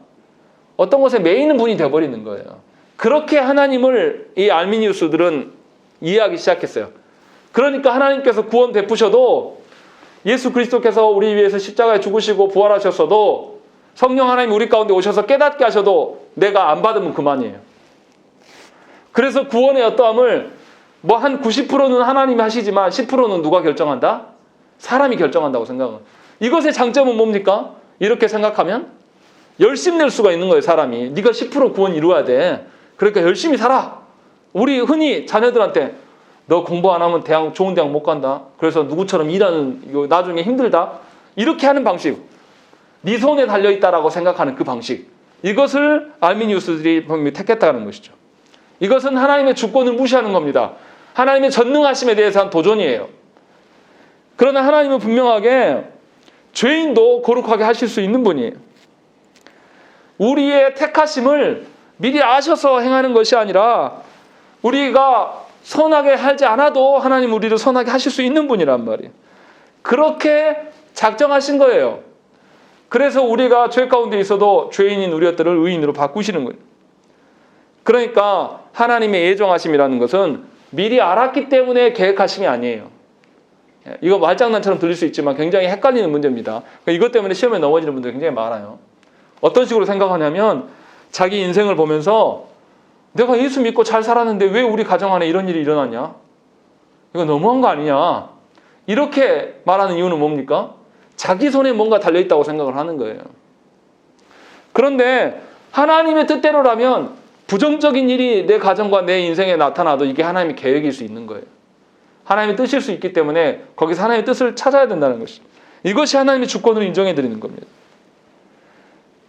어떤 것에 매이는 분이 되어버리는 거예요. 그렇게 하나님을 이 알미니우스들은 이해하기 시작했어요. 그러니까 하나님께서 구원 베푸셔도, 예수 그리스도께서 우리 위해서 십자가에 죽으시고 부활하셨어도, 성령 하나님 우리 가운데 오셔서 깨닫게 하셔도 내가 안 받으면 그만이에요. 그래서 구원의 어떠함을 뭐 한 90%는 하나님이 하시지만 10%는 누가 결정한다? 사람이 결정한다고 생각은. 이것의 장점은 뭡니까? 이렇게 생각하면 열심히 낼 수가 있는 거예요. 사람이. 네가 10% 구원 이루어야 돼. 그러니까 열심히 살아. 우리 흔히 자녀들한테 너 공부 안 하면 좋은 대학 못 간다. 그래서 누구처럼 일하는, 이거 나중에 힘들다. 이렇게 하는 방식. 네 손에 달려있다라고 생각하는 그 방식. 이것을 알미니우스들이 택했다는 것이죠. 이것은 하나님의 주권을 무시하는 겁니다. 하나님의 전능하심에 대해서 한 도전이에요. 그러나 하나님은 분명하게 죄인도 거룩하게 하실 수 있는 분이에요. 우리의 택하심을 미리 아셔서 행하는 것이 아니라, 우리가 선하게 하지 않아도 하나님 우리를 선하게 하실 수 있는 분이란 말이에요. 그렇게 작정하신 거예요. 그래서 우리가 죄 가운데 있어도 죄인인 우리들을 의인으로 바꾸시는 거예요. 그러니까 하나님의 예정하심이라는 것은 미리 알았기 때문에 계획하심이 아니에요. 이거 말장난처럼 들릴 수 있지만 굉장히 헷갈리는 문제입니다. 이것 때문에 시험에 넘어지는 분들이 굉장히 많아요. 어떤 식으로 생각하냐면, 자기 인생을 보면서 내가 예수 믿고 잘 살았는데 왜 우리 가정 안에 이런 일이 일어났냐? 이거 너무한 거 아니냐? 이렇게 말하는 이유는 뭡니까? 자기 손에 뭔가 달려있다고 생각을 하는 거예요. 그런데 하나님의 뜻대로라면 부정적인 일이 내 가정과 내 인생에 나타나도 이게 하나님의 계획일 수 있는 거예요. 하나님의 뜻일 수 있기 때문에 거기서 하나님의 뜻을 찾아야 된다는 것입니다. 이것이 하나님의 주권을 인정해 드리는 겁니다.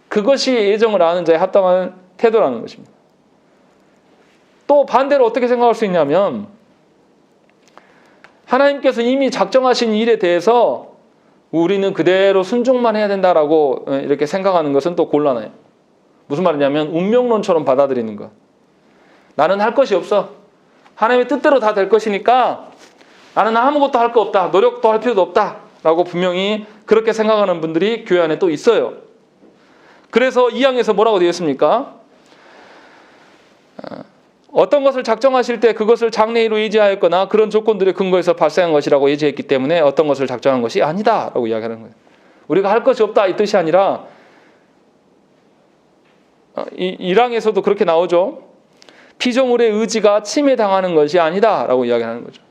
그것이 예정을 아는 자의 합당한 태도라는 것입니다. 또 반대로 어떻게 생각할 수 있냐면, 하나님께서 이미 작정하신 일에 대해서 우리는 그대로 순종만 해야 된다라고 이렇게 생각하는 것은 또 곤란해요. 무슨 말이냐면 운명론처럼 받아들이는 것. 나는 할 것이 없어. 하나님의 뜻대로 다 될 것이니까 나는 아무것도 할 거 없다. 노력도 할 필요도 없다. 라고 분명히 그렇게 생각하는 분들이 교회 안에 또 있어요. 그래서 2항에서 뭐라고 되어 있습니까? 어떤 것을 작정하실 때 그것을 장래히로 예지하였거나 그런 조건들의 근거에서 발생한 것이라고 예지했기 때문에 어떤 것을 작정한 것이 아니다 라고 이야기하는 거예요. 우리가 할 것이 없다 이 뜻이 아니라 1항에서도 그렇게 나오죠. 피조물의 의지가 침해당하는 것이 아니다라고 이야기하는 거죠.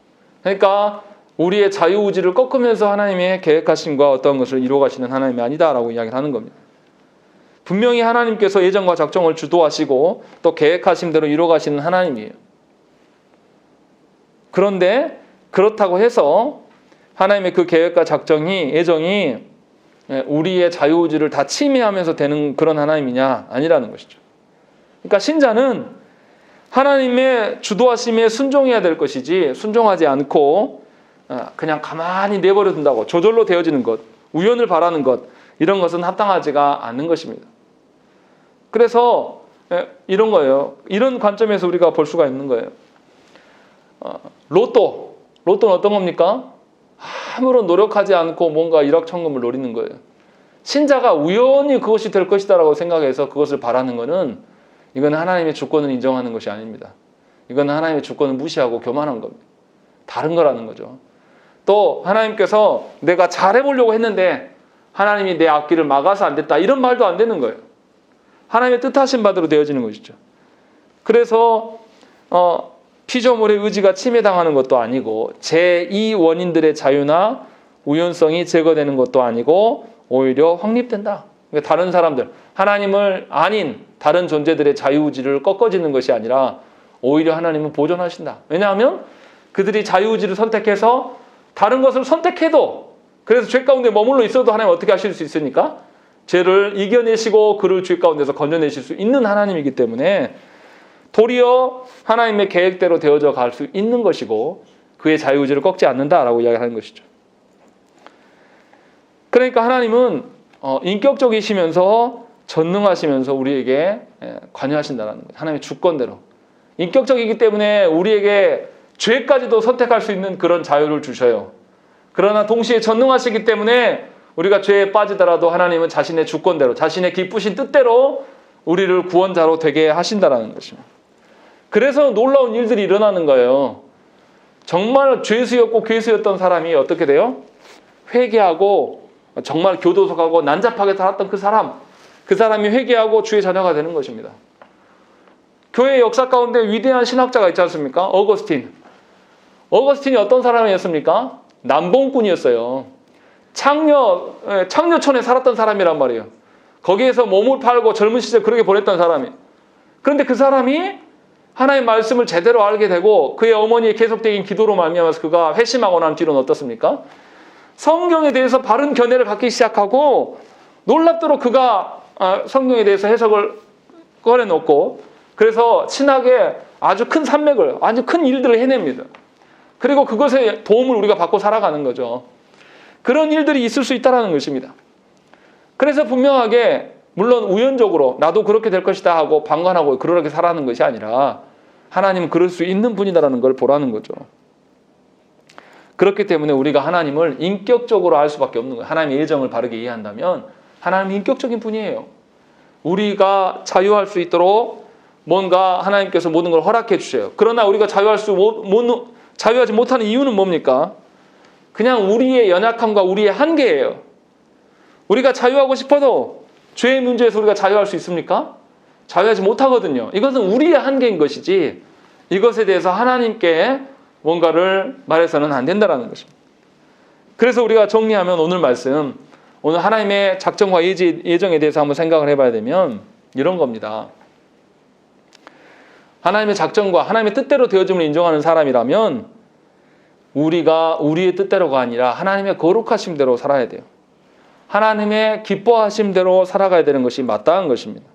그러니까 우리의 자유의지를 꺾으면서 하나님의 계획하심과 어떤 것을 이루어가시는 하나님이 아니다라고 이야기를 하는 겁니다. 분명히 하나님께서 예정과 작정을 주도하시고 또 계획하신 대로 이루어가시는 하나님이에요. 그런데 그렇다고 해서 하나님의 그 계획과 작정이, 예정이 우리의 자유의지를 다 침해하면서 되는 그런 하나님이냐? 아니라는 것이죠. 그러니까 신자는 하나님의 주도하심에 순종해야 될 것이지, 순종하지 않고 그냥 가만히 내버려 둔다고 저절로 되어지는 것, 우연을 바라는 것, 이런 것은 합당하지가 않는 것입니다. 그래서 이런 거예요. 이런 관점에서 우리가 볼 수가 있는 거예요. 로또는 어떤 겁니까? 아무런 노력하지 않고 뭔가 일확천금을 노리는 거예요. 신자가 우연히 그것이 될 것이다라고 생각해서 그것을 바라는 것은, 이건 하나님의 주권을 인정하는 것이 아닙니다. 이건 하나님의 주권을 무시하고 교만한 겁니다. 다른 거라는 거죠. 또 하나님께서 내가 잘해보려고 했는데 하나님이 내 앞길을 막아서 안 됐다, 이런 말도 안 되는 거예요. 하나님의 뜻하신 바대로 되어지는 것이죠. 그래서 피조물의 의지가 침해당하는 것도 아니고 제2 원인들의 자유나 우연성이 제거되는 것도 아니고 오히려 확립된다. 그러니까 다른 사람들, 하나님을 아닌 다른 존재들의 자유의지를 꺾어지는 것이 아니라 오히려 하나님은 보존하신다. 왜냐하면 그들이 자유의지를 선택해서 다른 것을 선택해도, 그래서 죄 가운데 머물러 있어도 하나님 어떻게 하실 수 있으니까 죄를 이겨내시고 그를 죄 가운데서 건져내실 수 있는 하나님이기 때문에 도리어 하나님의 계획대로 되어져 갈 수 있는 것이고 그의 자유의지를 꺾지 않는다라고 이야기하는 것이죠. 그러니까 하나님은 인격적이시면서 전능하시면서 우리에게 관여하신다는 거예요. 하나님의 주권대로. 인격적이기 때문에 우리에게 죄까지도 선택할 수 있는 그런 자유를 주셔요. 그러나 동시에 전능하시기 때문에 우리가 죄에 빠지더라도 하나님은 자신의 주권대로, 자신의 기쁘신 뜻대로 우리를 구원자로 되게 하신다는 것입니다. 그래서 놀라운 일들이 일어나는 거예요. 정말 죄수였고 괴수였던 사람이 어떻게 돼요? 회개하고 정말 교도소 가고 난잡하게 살았던 그 사람이 회개하고 주의 자녀가 되는 것입니다. 교회 역사 가운데 위대한 신학자가 있지 않습니까? 어거스틴이 어떤 사람이었습니까? 남봉꾼이었어요. 창녀촌에 살았던 사람이란 말이에요. 거기에서 몸을 팔고 젊은 시절 그렇게 보냈던 사람이. 그런데 그 사람이 하나님의 말씀을 제대로 알게 되고 그의 어머니의 계속적인 기도로 말미암아서 그가 회심하고 난 뒤로는 어떻습니까? 성경에 대해서 바른 견해를 갖기 시작하고 놀랍도록 그가 성경에 대해서 해석을 꺼내놓고 그래서 신학에 아주 큰 산맥을, 아주 큰 일들을 해냅니다. 그리고 그것에 도움을 우리가 받고 살아가는 거죠. 그런 일들이 있을 수 있다는 것입니다. 그래서 분명하게 물론 우연적으로 나도 그렇게 될 것이다 하고 방관하고 그렇게 살아가는 것이 아니라 하나님은 그럴 수 있는 분이다라는 걸 보라는 거죠. 그렇기 때문에 우리가 하나님을 인격적으로 알 수밖에 없는 거예요. 하나님의 예정을 바르게 이해한다면 하나님은 인격적인 분이에요. 우리가 자유할 수 있도록 뭔가 하나님께서 모든 걸 허락해 주셔요. 그러나 우리가 자유하지 못하는 이유는 뭡니까? 그냥 우리의 연약함과 우리의 한계예요. 우리가 자유하고 싶어도 죄의 문제에서 우리가 자유할 수 있습니까? 자유하지 못하거든요. 이것은 우리의 한계인 것이지 이것에 대해서 하나님께 뭔가를 말해서는 안 된다는 것입니다. 그래서 우리가 정리하면 오늘 말씀, 오늘 하나님의 작정과 예정에 대해서 한번 생각을 해봐야 되면 이런 겁니다. 하나님의 작정과 하나님의 뜻대로 되어짐을 인정하는 사람이라면 우리가 우리의 뜻대로가 아니라 하나님의 거룩하심대로 살아야 돼요. 하나님의 기뻐하심대로 살아가야 되는 것이 마땅한 것입니다.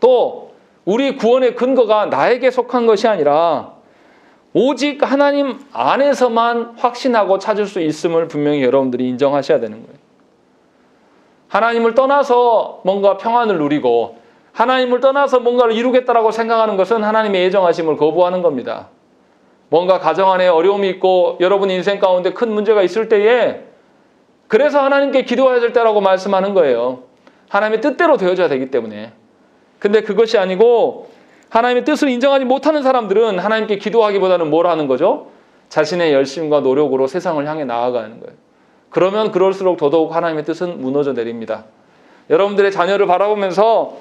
또 우리 구원의 근거가 나에게 속한 것이 아니라 오직 하나님 안에서만 확신하고 찾을 수 있음을 분명히 여러분들이 인정하셔야 되는 거예요. 하나님을 떠나서 뭔가 평안을 누리고 하나님을 떠나서 뭔가를 이루겠다라고 생각하는 것은 하나님의 예정하심을 거부하는 겁니다. 뭔가 가정 안에 어려움이 있고 여러분 인생 가운데 큰 문제가 있을 때에 그래서 하나님께 기도해야 될 때라고 말씀하는 거예요. 하나님의 뜻대로 되어져야 되기 때문에. 근데 그것이 아니고 하나님의 뜻을 인정하지 못하는 사람들은 하나님께 기도하기보다는 뭘 하는 거죠? 자신의 열심과 노력으로 세상을 향해 나아가는 거예요. 그러면 그럴수록 더더욱 하나님의 뜻은 무너져 내립니다. 여러분들의 자녀를 바라보면서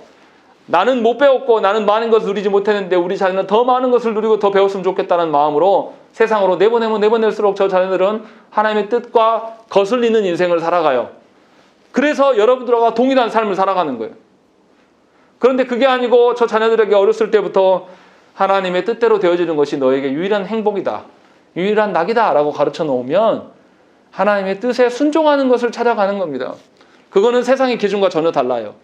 나는 못 배웠고 나는 많은 것을 누리지 못했는데 우리 자녀는 더 많은 것을 누리고 더 배웠으면 좋겠다는 마음으로 세상으로 내보내면 내보낼수록 저 자녀들은 하나님의 뜻과 거슬리는 인생을 살아가요. 그래서 여러분들과 동일한 삶을 살아가는 거예요. 그런데 그게 아니고 저 자녀들에게 어렸을 때부터 하나님의 뜻대로 되어지는 것이 너에게 유일한 행복이다, 유일한 낙이다 라고 가르쳐 놓으면 하나님의 뜻에 순종하는 것을 찾아가는 겁니다. 그거는 세상의 기준과 전혀 달라요.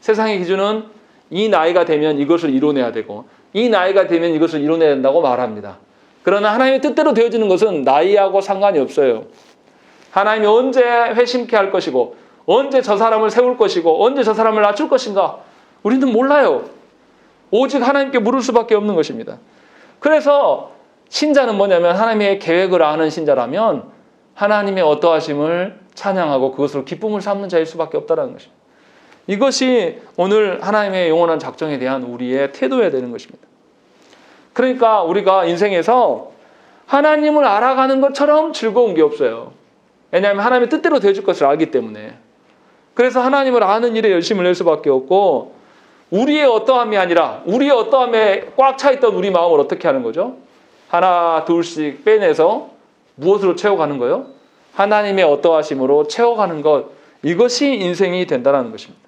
세상의 기준은 이 나이가 되면 이것을 이뤄내야 되고 이 나이가 되면 이것을 이뤄내야 된다고 말합니다. 그러나 하나님의 뜻대로 되어지는 것은 나이하고 상관이 없어요. 하나님이 언제 회심케 할 것이고 언제 저 사람을 세울 것이고 언제 저 사람을 낮출 것인가 우리는 몰라요. 오직 하나님께 물을 수밖에 없는 것입니다. 그래서 신자는 뭐냐면 하나님의 계획을 아는 신자라면 하나님의 어떠하심을 찬양하고 그것으로 기쁨을 삼는 자일 수밖에 없다는 것입니다. 이것이 오늘 하나님의 영원한 작정에 대한 우리의 태도여야 되는 것입니다. 그러니까 우리가 인생에서 하나님을 알아가는 것처럼 즐거운 게 없어요. 왜냐하면 하나님의 뜻대로 되어질 것을 알기 때문에. 그래서 하나님을 아는 일에 열심을 낼 수밖에 없고 우리의 어떠함이 아니라 우리의 어떠함에 꽉 차 있던 우리 마음을 어떻게 하는 거죠? 하나 둘씩 빼내서 무엇으로 채워가는 거예요? 하나님의 어떠하심으로 채워가는 것, 이것이 인생이 된다는 것입니다.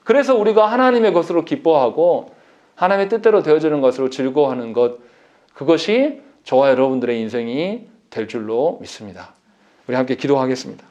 그래서 우리가 하나님의 것으로 기뻐하고 하나님의 뜻대로 되어지는 것으로 즐거워하는 것, 그것이 저와 여러분들의 인생이 될 줄로 믿습니다. 우리 함께 기도하겠습니다.